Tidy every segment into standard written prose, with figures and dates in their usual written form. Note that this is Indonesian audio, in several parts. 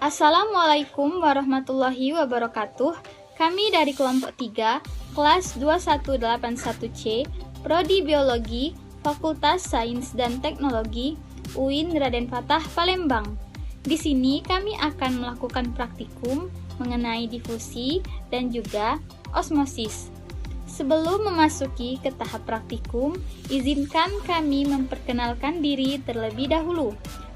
Assalamualaikum warahmatullahi wabarakatuh. Kami dari kelompok 3, kelas 2181C, Prodi Biologi, Fakultas Sains dan Teknologi, UIN Raden Fatah, Palembang. Di sini kami akan melakukan praktikum mengenai difusi dan juga osmosis. Sebelum memasuki ke tahap praktikum, izinkan kami memperkenalkan diri terlebih dahulu.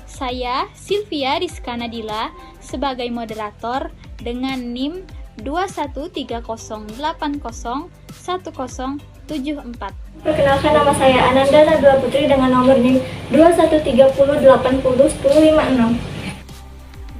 Saya Sylvia Rizka Nadila sebagai moderator dengan NIM 21308010074. Perkenalkan, nama saya Ananda Nadula Putri dengan nomor NIM 2130801056.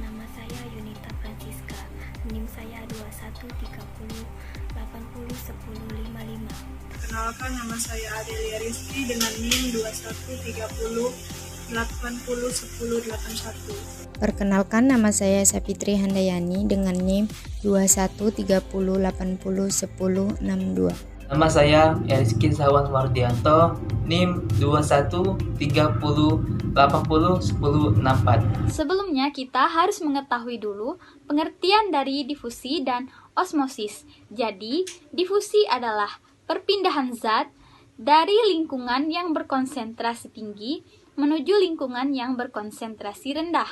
Nama saya Yunita Francisca, NIM saya 2130801055. Perkenalkan, nama saya Adelia Rizky dengan NIM 2130801081. Perkenalkan, nama saya Sapitri Handayani dengan NIM 2130801062. Nama saya Eriskin Sawan Wardianto, NIM 2130801064. Sebelumnya kita harus mengetahui dulu pengertian dari difusi dan osmosis. Jadi, difusi adalah perpindahan zat dari lingkungan yang berkonsentrasi tinggi menuju lingkungan yang berkonsentrasi rendah.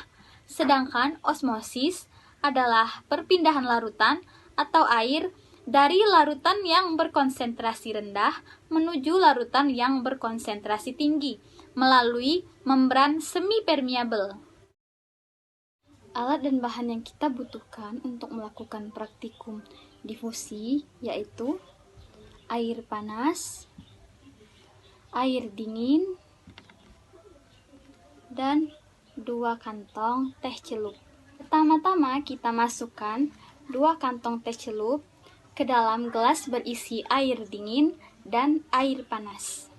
Sedangkan osmosis adalah perpindahan larutan atau air dari larutan yang berkonsentrasi rendah menuju larutan yang berkonsentrasi tinggi melalui membran semi-permeabel. Alat dan bahan yang kita butuhkan untuk melakukan praktikum difusi yaitu air panas, air dingin, dan 2 kantong teh celup. Pertama-tama kita masukkan 2 kantong teh celup ke dalam gelas berisi air dingin dan air panas.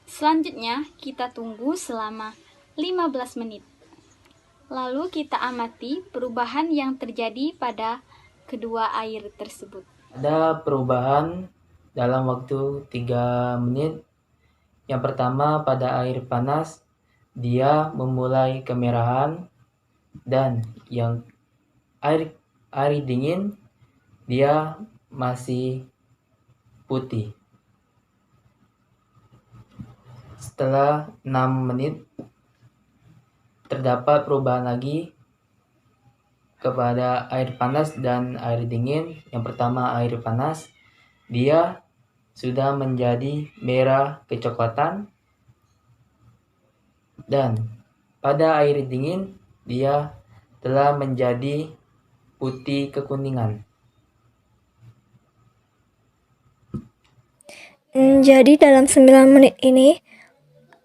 Selanjutnya kita tunggu selama 15 menit. Lalu kita amati perubahan yang terjadi pada kedua air tersebut. Ada perubahan dalam waktu 3 menit. Yang pertama, pada air panas dia memulai kemerahan, dan yang air dingin dia masih putih. Setelah 6 menit terdapat perubahan lagi kepada air panas dan air dingin. Yang pertama, air panas dia sudah menjadi merah kecoklatan, dan pada air dingin dia telah menjadi putih kekuningan. Jadi dalam 9 menit ini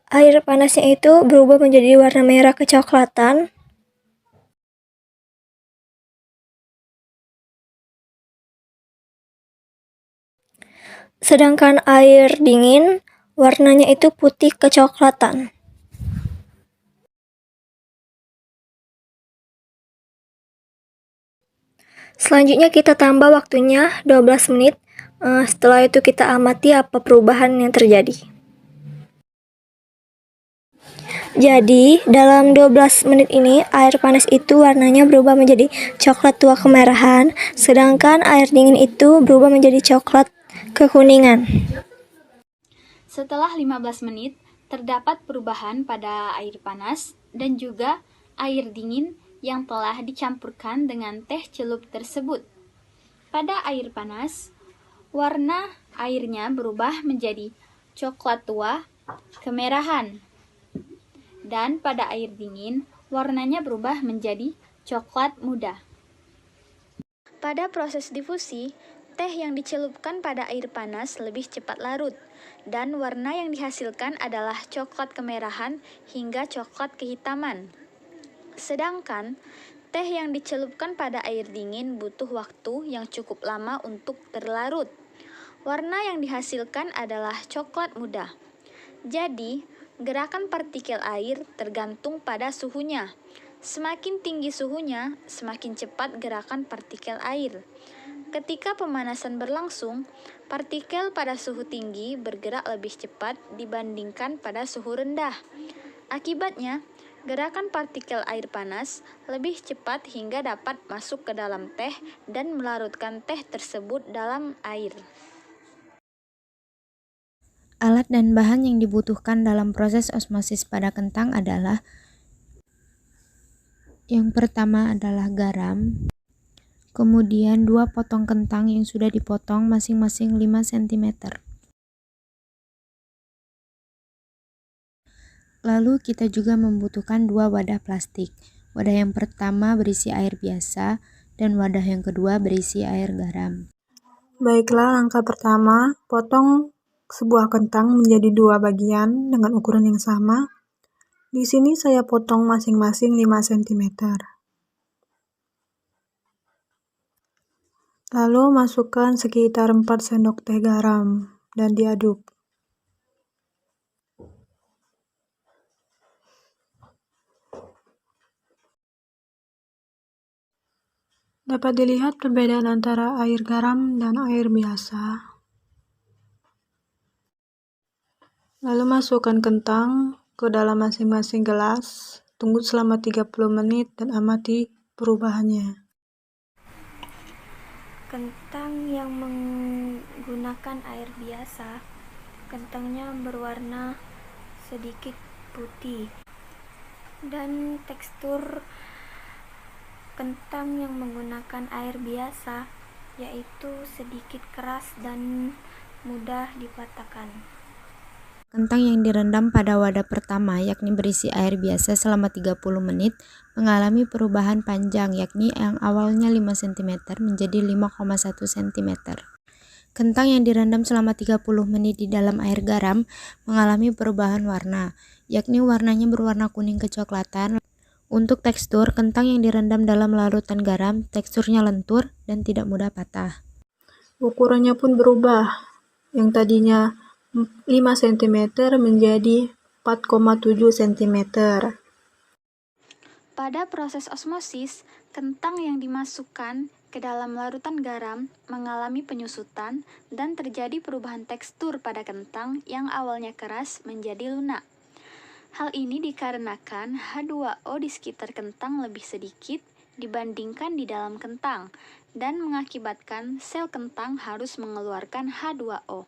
air panasnya itu berubah menjadi warna merah kecoklatan. Sedangkan air dingin warnanya itu putih kecoklatan. Selanjutnya kita tambah waktunya 12 menit. Setelah itu kita amati apa perubahan yang terjadi. Jadi dalam 12 menit ini air panas itu warnanya berubah menjadi coklat tua kemerahan, sedangkan air dingin itu berubah menjadi coklat kekuningan. Setelah 15 menit, terdapat perubahan pada air panas dan juga air dingin yang telah dicampurkan dengan teh celup tersebut. Pada air panas, warna airnya berubah menjadi coklat tua kemerahan. Dan pada air dingin, warnanya berubah menjadi coklat muda. Pada proses difusi, teh yang dicelupkan pada air panas lebih cepat larut, dan warna yang dihasilkan adalah coklat kemerahan hingga coklat kehitaman. Sedangkan teh yang dicelupkan pada air dingin butuh waktu yang cukup lama untuk terlarut. Warna yang dihasilkan adalah coklat muda. Jadi, gerakan partikel air tergantung pada suhunya. Semakin tinggi suhunya, semakin cepat gerakan partikel air. Ketika pemanasan berlangsung, partikel pada suhu tinggi bergerak lebih cepat dibandingkan pada suhu rendah. Akibatnya, gerakan partikel air panas lebih cepat hingga dapat masuk ke dalam teh dan melarutkan teh tersebut dalam air. Alat dan bahan yang dibutuhkan dalam proses osmosis pada kentang adalah: yang pertama adalah garam, kemudian 2 potong kentang yang sudah dipotong masing-masing 5 cm. Lalu kita juga membutuhkan 2 wadah plastik. Wadah yang pertama berisi air biasa dan wadah yang kedua berisi air garam. Baiklah, langkah pertama, potong sebuah kentang menjadi 2 bagian dengan ukuran yang sama. Di sini saya potong masing-masing 5 cm. Lalu masukkan sekitar 4 sendok teh garam dan diaduk. Dapat dilihat perbedaan antara air garam dan air biasa. Lalu masukkan kentang ke dalam masing-masing gelas, tunggu selama 30 menit dan amati perubahannya. Kentang yang menggunakan air biasa, kentangnya berwarna sedikit putih, dan tekstur kentang yang menggunakan air biasa yaitu sedikit keras dan mudah dipatahkan. Kentang yang direndam pada wadah pertama, yakni berisi air biasa selama 30 menit, mengalami perubahan panjang, yakni yang awalnya 5 cm menjadi 5,1 cm. Kentang yang direndam selama 30 menit di dalam air garam mengalami perubahan warna, yakni warnanya berwarna kuning kecoklatan. Untuk tekstur, kentang yang direndam dalam larutan garam, teksturnya lentur dan tidak mudah patah. Ukurannya pun berubah, yang tadinya 5 cm menjadi 4,7 cm. Pada proses osmosis, kentang yang dimasukkan ke dalam larutan garam mengalami penyusutan dan terjadi perubahan tekstur pada kentang yang awalnya keras menjadi lunak. Hal ini dikarenakan H2O di sekitar kentang lebih sedikit dibandingkan di dalam kentang dan mengakibatkan sel kentang harus mengeluarkan H2O.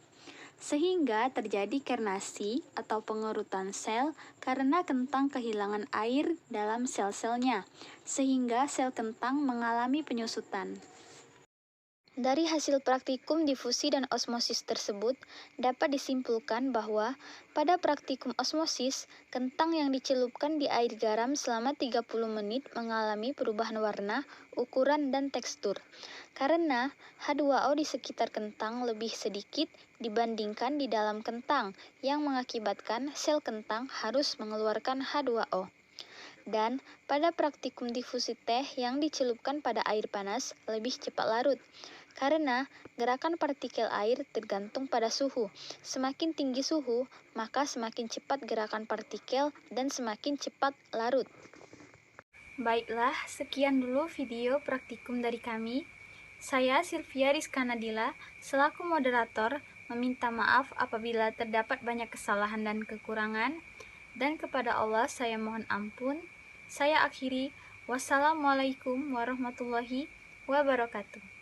Sehingga terjadi kernasi atau pengerutan sel karena kentang kehilangan air dalam sel-selnya, sehingga sel kentang mengalami penyusutan. Dari hasil praktikum difusi dan osmosis tersebut, dapat disimpulkan bahwa pada praktikum osmosis, kentang yang dicelupkan di air garam selama 30 menit mengalami perubahan warna, ukuran, dan tekstur. Karena H2O di sekitar kentang lebih sedikit dibandingkan di dalam kentang, yang mengakibatkan sel kentang harus mengeluarkan H2O. Dan pada praktikum difusi teh yang dicelupkan pada air panas lebih cepat larut. Karena gerakan partikel air tergantung pada suhu. Semakin tinggi suhu, maka semakin cepat gerakan partikel dan semakin cepat larut. Baiklah, sekian dulu video praktikum dari kami. Saya Sylvia Rizka Nadila, selaku moderator, meminta maaf apabila terdapat banyak kesalahan dan kekurangan. Dan kepada Allah saya mohon ampun. Saya akhiri. Wassalamualaikum warahmatullahi wabarakatuh.